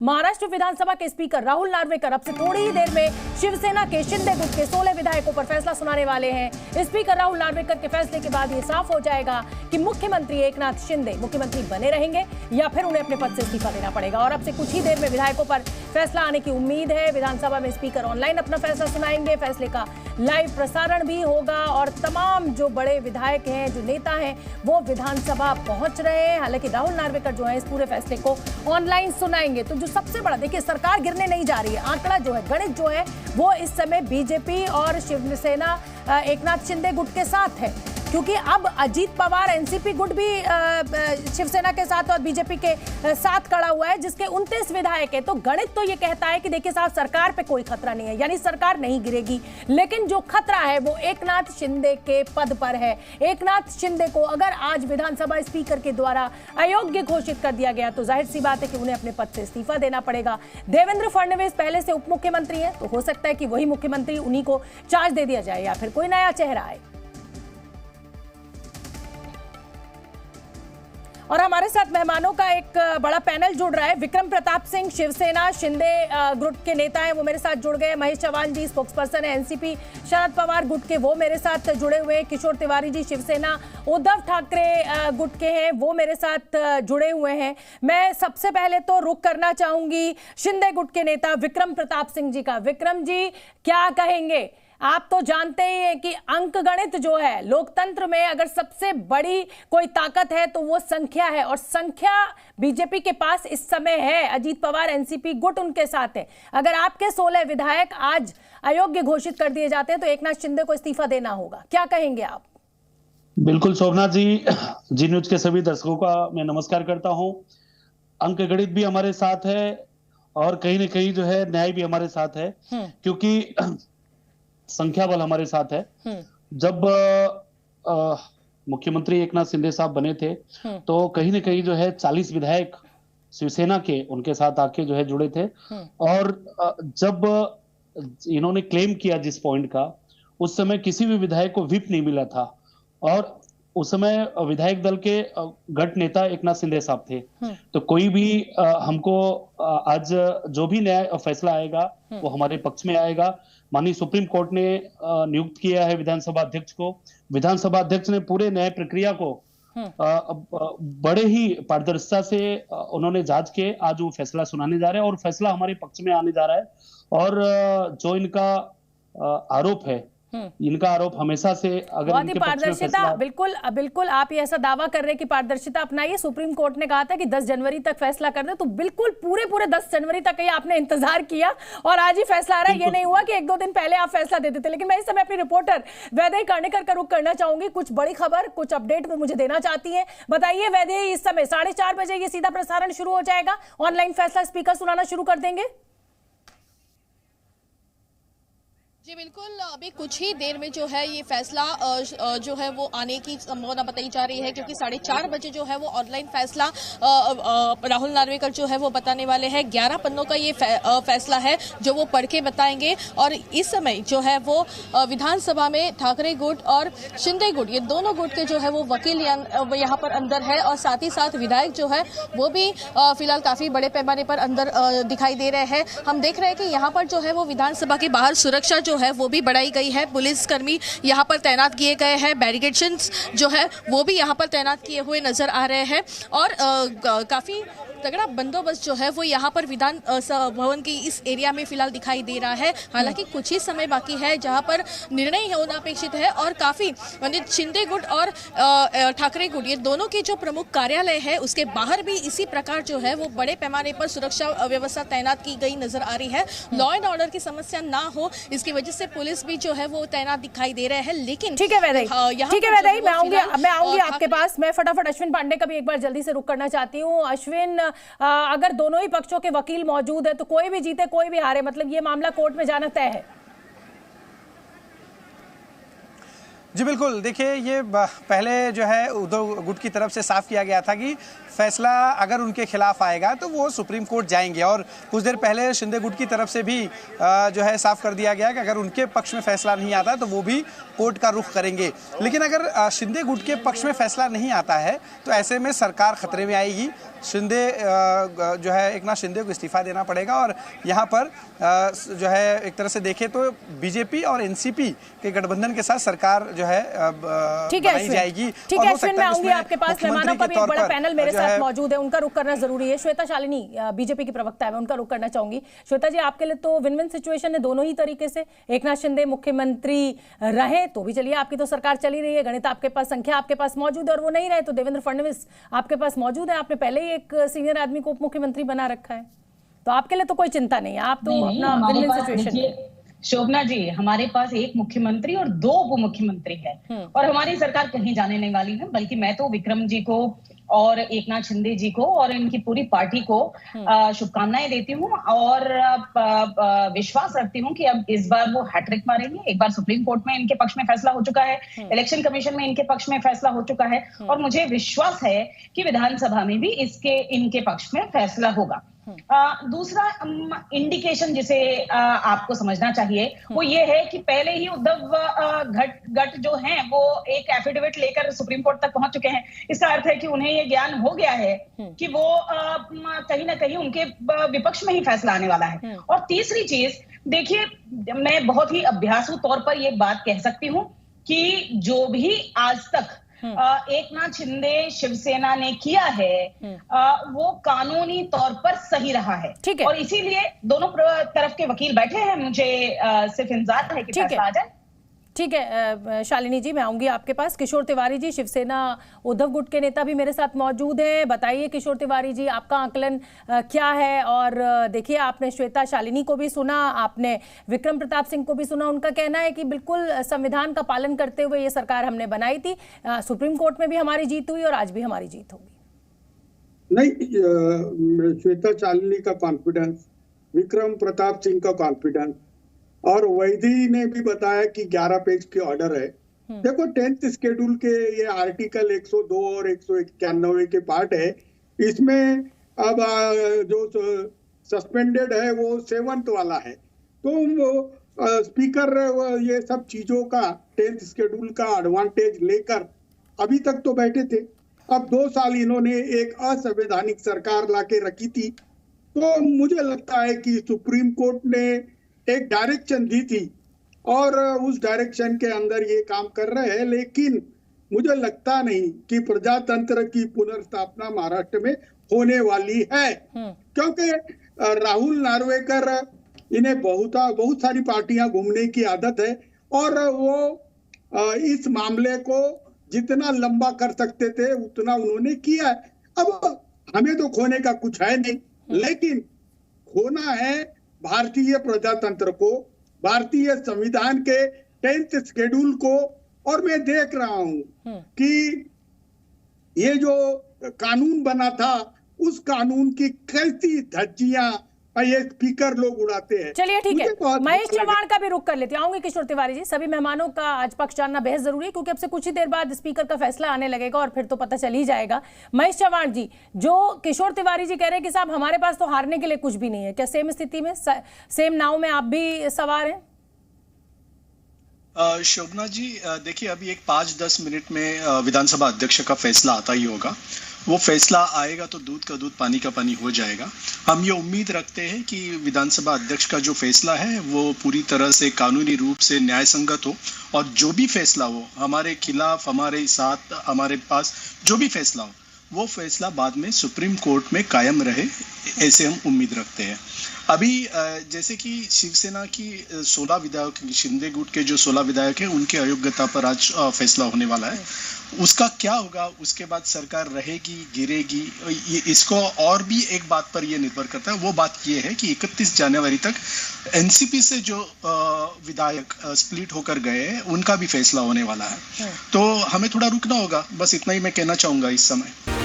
महाराष्ट्र विधानसभा के स्पीकर राहुल नार्वेकर अब से थोड़ी ही देर में शिवसेना के शिंदे गुट के 16 विधायकों पर फैसला सुनाने वाले हैं। स्पीकर राहुल नार्वेकर के फैसले के बाद ये साफ हो जाएगा कि मुख्यमंत्री एकनाथ शिंदे मुख्यमंत्री बने रहेंगे या फिर उन्हें अपने पद से इस्तीफा देना पड़ेगा। और अब से कुछ ही देर में विधायकों पर फैसला आने की उम्मीद है। विधानसभा में स्पीकर ऑनलाइन अपना फैसला सुनाएंगे, फैसले का लाइव प्रसारण भी होगा और तमाम जो बड़े विधायक हैं, जो नेता हैं, वो विधानसभा पहुंच रहे हैं। हालांकि राहुल नार्वेकर जो है इस पूरे फैसले को ऑनलाइन सुनाएंगे। तो जो सबसे बड़ा, देखिए, सरकार गिरने नहीं जा रही है। आंकड़ा जो है, गणित जो है, वो इस समय बीजेपी और शिवसेना एकनाथ शिंदे गुट के साथ है, क्योंकि अब अजीत पवार एनसीपी गुट भी शिवसेना के साथ और बीजेपी के साथ खड़ा हुआ है, जिसके 29 विधायक है। तो गणित तो ये कहता है कि देखिए साहब, सरकार पे कोई खतरा नहीं है, यानी सरकार नहीं गिरेगी। लेकिन जो खतरा है वो एकनाथ शिंदे के पद पर है। एकनाथ शिंदे को अगर आज विधानसभा स्पीकर के द्वारा अयोग्य घोषित कर दिया गया तो जाहिर सी बात है कि उन्हें अपने पद से इस्तीफा देना पड़ेगा। देवेंद्र फडणवीस पहले से उप मुख्यमंत्री है, तो हो सकता है कि वही मुख्यमंत्री, उन्हीं को चार्ज दे दिया जाए या फिर कोई नया चेहरा आए। और हमारे साथ मेहमानों का एक बड़ा पैनल जुड़ रहा है। विक्रम प्रताप सिंह शिवसेना शिंदे गुट के नेता हैं, वो मेरे साथ जुड़ गए। महेश चौहान जी स्पोक्स पर्सन है एनसीपी शरद पवार गुट के, वो मेरे साथ जुड़े हुए हैं। किशोर तिवारी जी शिवसेना उद्धव ठाकरे गुट के हैं, वो मेरे साथ जुड़े हुए हैं। मैं सबसे पहले तो रुख करना चाहूंगी शिंदे गुट के नेता विक्रम प्रताप सिंह जी का। विक्रम जी, क्या कहेंगे? आप तो जानते ही हैं कि अंक गणित जो है, लोकतंत्र में अगर सबसे बड़ी कोई ताकत है तो वो संख्या है, और संख्या बीजेपी के पास इस समय है। अजीत पवार एनसीपी गुट उनके साथ है। अगर आपके 16 विधायक आज अयोग्य घोषित कर दिए जाते हैं तो एकनाथ शिंदे को इस्तीफा देना होगा, क्या कहेंगे आप? बिल्कुल शोभना जी न्यूज के सभी दर्शकों का मैं नमस्कार करता हूं। अंक गणित भी हमारे साथ है और कहीं ना कहीं जो है न्याय भी हमारे साथ है, क्योंकि संख्या बल हमारे साथ है। जब मुख्यमंत्री एकनाथ शिंदे साहब बने थे तो कहीं ना कहीं जो है 40 विधायक शिवसेना के उनके साथ आके जो है जुड़े थे। और जब इन्होंने क्लेम किया जिस पॉइंट का, उस समय किसी भी विधायक को व्हिप नहीं मिला था। और उस समय विधायक दल के गठ नेता एकनाथ शिंदे साहब थे। तो कोई भी हमको आज जो भी न्याय फैसला आएगा वो हमारे पक्ष में आएगा। माननीय सुप्रीम कोर्ट ने नियुक्त किया है विधानसभा अध्यक्ष को। विधानसभा अध्यक्ष ने पूरे न्याय प्रक्रिया को बड़े ही पारदर्शिता से उन्होंने जांच के आज वो फैसला सुनाने जा रहे हैं और फैसला हमारे पक्ष में आने जा रहा है। और जो इनका आरोप है, इनका आरोप हमेशा से अगर बहुत ही पारदर्शिता, बिल्कुल आप ये ऐसा दावा कर रहे हैं कि पारदर्शिता अपनाइए। सुप्रीम कोर्ट ने कहा था कि 10 जनवरी तक फैसला कर दे, तो बिल्कुल पूरे 10 जनवरी तक ही आपने इंतजार किया और आज ही फैसला आ रहा है। ये नहीं हुआ कि 1-2 दिन पहले आप फैसला देते थे। लेकिन मैं इस समय अपनी रिपोर्टर वैदेही कर्णिकर का रुख करना चाहूंगी। कुछ बड़ी खबर, कुछ अपडेट वो मुझे देना चाहती है। बताइए वैदेही, इस समय 4:30 बजे ये सीधा प्रसारण शुरू हो जाएगा, ऑनलाइन फैसला स्पीकर सुनाना शुरू कर देंगे? जी बिल्कुल, अभी कुछ ही देर में जो है ये फैसला जो है वो आने की संभावना बताई जा रही है, क्योंकि 4:30 बजे जो है वो ऑनलाइन फैसला राहुल नार्वेकर जो है वो बताने वाले हैं। 11 पन्नों का ये फैसला है जो वो पढ़ के बताएंगे। और इस समय जो है वो विधानसभा में ठाकरे गुट और शिंदे गुट, ये दोनों गुट के जो है वो वकील यहाँ पर अंदर है, और साथ ही साथ विधायक जो है वो भी फिलहाल काफी बड़े पैमाने पर अंदर दिखाई दे रहे हैं। हम देख रहे हैं कि यहाँ पर जो है वो विधानसभा के बाहर सुरक्षा जो है वो भी बढ़ाई गई है। पुलिसकर्मी यहाँ पर तैनात किए गए हैं, बैरिकेड्स जो है वो भी यहाँ पर तैनात किए हुए नजर आ रहे हैं। और काफी तगड़ा बंदोबस्त जो है वो यहाँ पर विधान भवन की इस एरिया में फिलहाल दिखाई दे रहा है। हालांकि कुछ ही समय बाकी है जहाँ पर निर्णय होना अपेक्षित है, और काफी शिंदे गुट और ठाकरे गुट, ये दोनों के जो प्रमुख कार्यालय है उसके बाहर भी इसी प्रकार जो है वो बड़े पैमाने पर सुरक्षा व्यवस्था तैनात की गई नजर आ रही है। लॉ एंड ऑर्डर की समस्या ना हो इसकी वजह से पुलिस भी जो है वो तैनात दिखाई दे रहे हैं। लेकिन ठीक है वैदेही, मैं आऊंगी आपके पास। मैं फटाफट अश्विन पांडे का भी एक बार जल्दी से रुक करना चाहती हूँ। अश्विन, अगर दोनों ही पक्षों के वकील मौजूद है तो कोई भी जीते कोई भी हारे, मतलब ये मामला कोर्ट में जाना तय है? जी बिल्कुल, देखिए ये पहले जो है उद्धव गुट की तरफ से साफ किया गया था कि फैसला अगर उनके खिलाफ आएगा तो वो सुप्रीम कोर्ट जाएंगे। और कुछ देर पहले शिंदे गुट की तरफ से भी जो है साफ कर दिया गया कि अगर उनके पक्ष में फैसला नहीं आता तो वो भी कोर्ट का रुख करेंगे। लेकिन अगर शिंदे गुट के पक्ष में फैसला नहीं आता है तो ऐसे में सरकार खतरे में आएगी। शिंदे जो है एकनाथ शिंदे को इस्तीफा देना पड़ेगा और यहाँ पर जो है एक तरह से देखें तो बीजेपी और एनसीपी के गठबंधन के साथ सरकार जो है बनाई जाएगी। ठीक है अश्विन, मैं आऊंगी आपके पास। मेहमानों का भी एक बड़ा पैनल मेरे साथ मौजूद है, उनका रुख करना जरूरी है। श्वेता शालिनी बीजेपी की प्रवक्ता है, मैं उनका रुख करना चाहूंगी। श्वेता जी, आपके लिए तो विन विन सिचुएशन है दोनों ही तरीके से। एकनाथ शिंदे मुख्यमंत्री रहे तो भी चलिए, आपकी तो सरकार चली रही है, गणित आपके पास, संख्या आपके पास मौजूद है, और वो नहीं रहे तो देवेंद्र फडणवीस आपके पास मौजूद है। आपने पहले ही एक सीनियर आदमी को उप मुख्यमंत्री बना रखा है, तो आपके लिए तो कोई चिंता नहीं है, आप तो अपना विन विन सिचुएशन। शोभना जी, हमारे पास एक मुख्यमंत्री और 2 उप मुख्यमंत्री है और हमारी सरकार कहीं जाने नहीं वाली है। बल्कि मैं तो विक्रम जी को और एकनाथ शिंदे जी को और इनकी पूरी पार्टी को शुभकामनाएं देती हूँ और विश्वास रखती हूँ कि अब इस बार वो हैट्रिक मारेंगे। एक बार सुप्रीम कोर्ट में इनके पक्ष में फैसला हो चुका है, इलेक्शन कमीशन में इनके पक्ष में फैसला हो चुका है और मुझे विश्वास है कि विधानसभा में भी इनके पक्ष में फैसला होगा। दूसरा इंडिकेशन जिसे आपको समझना चाहिए वो ये है कि पहले ही उद्धव गट जो हैं वो एक एफिडेविट लेकर सुप्रीम कोर्ट तक पहुंच चुके हैं। इसका अर्थ है कि उन्हें ये ज्ञान हो गया है कि वो कहीं ना कहीं उनके विपक्ष में ही फैसला आने वाला है। और तीसरी चीज देखिए, मैं बहुत ही अभ्यासु तौर पर ये बात कह सकती हूँ कि जो भी आज तक एकनाथ शिंदे शिवसेना ने किया है वो कानूनी तौर पर सही रहा है और इसीलिए दोनों तरफ के वकील बैठे हैं। मुझे सिर्फ इंतजार है कि फैसला आ जाए। ठीक है शालिनी जी, मैं आऊंगी आपके पास। किशोर तिवारी जी, शिवसेना उद्धव गुट के नेता भी मेरे साथ मौजूद हैं। बताइए किशोर तिवारी जी, आपका आकलन क्या है? और देखिए, आपने श्वेता शालिनी को भी सुना, आपने विक्रम प्रताप सिंह को भी सुना। उनका कहना है कि बिल्कुल संविधान का पालन करते हुए ये सरकार हमने बनाई थी, सुप्रीम कोर्ट में भी हमारी जीत हुई और आज भी हमारी जीत होगी। नहीं, श्वेता शालिनी का कॉन्फिडेंस, विक्रम प्रताप सिंह का कॉन्फिडेंस और वैदी ने भी बताया कि 11 पेज के ऑर्डर है। देखो, 10th शेड्यूल के ये आर्टिकल 102 और 191 के पार्ट है। इसमें अब जो सस्पेंडेड है वो 7th वाला है। तो स्पीकर ये सब चीजों का 10th शेड्यूल का एडवांटेज लेकर अभी तक तो बैठे थे। अब 2 साल इन्होंने एक असंवैधानिक सरकार लाके रखी थी। तो मुझे लगता है कि सुप्रीम कोर्ट ने एक डायरेक्शन दी थी और उस डायरेक्शन के अंदर ये काम कर रहे हैं। लेकिन मुझे लगता नहीं कि प्रजातंत्र की पुनर्स्थापना महाराष्ट्र में होने वाली है, क्योंकि राहुल नार्वेकर, इन्हें बहुत सारी पार्टियां घूमने की आदत है और वो इस मामले को जितना लंबा कर सकते थे उतना उन्होंने किया है। अब हमें तो खोने का कुछ है नहीं, लेकिन खोना है भारतीय प्रजातंत्र को, भारतीय संविधान के 10th शेड्यूल को। और मैं देख रहा हूं कि ये जो कानून बना था उस कानून की कैसी धज्जियां ये स्पीकर लोग उड़ाते हैं। चलिए ठीक है, महेश चव्हाण का भी रुख कर लेते हैं। आऊंगी किशोर तिवारी जी। सभी मेहमानों का आज पक्ष जानना बेहद जरूरी है क्योंकि अब से कुछ ही देर बाद स्पीकर का फैसला आने लगेगा और फिर तो पता चल ही जाएगा। महेश चव्हाण जी, जो किशोर तिवारी जी कह रहे हैं कि साहब हमारे पास तो हारने के लिए कुछ भी नहीं है, क्या सेम स्थिति में, सेम नाव में आप भी सवार हैं? शोभना जी, देखिए, अभी एक 5-10 मिनट में विधानसभा अध्यक्ष का फैसला आता ही होगा। वो फैसला आएगा तो दूध का दूध पानी का पानी हो जाएगा। हम ये उम्मीद रखते हैं कि विधानसभा अध्यक्ष का जो फैसला है वो पूरी तरह से कानूनी रूप से न्याय संगत हो और जो भी फैसला हो हमारे खिलाफ, हमारे साथ, हमारे पास जो भी फैसला हो वो फैसला बाद में सुप्रीम कोर्ट में कायम रहे, ऐसे हम उम्मीद रखते हैं। अभी जैसे कि शिवसेना की 16 विधायक, शिंदे गुट के जो 16 विधायक हैं उनके अयोग्यता पर आज फैसला होने वाला है। उसका क्या होगा, उसके बाद सरकार रहेगी, गिरेगी, इसको और भी एक बात पर यह निर्भर करता है। वो बात ये है कि 31 जनवरी तक एनसीपी से जो विधायक स्प्लिट होकर गए हैं उनका भी फैसला होने वाला है। तो हमें थोड़ा रुकना होगा, बस इतना ही मैं कहना चाहूंगा इस समय।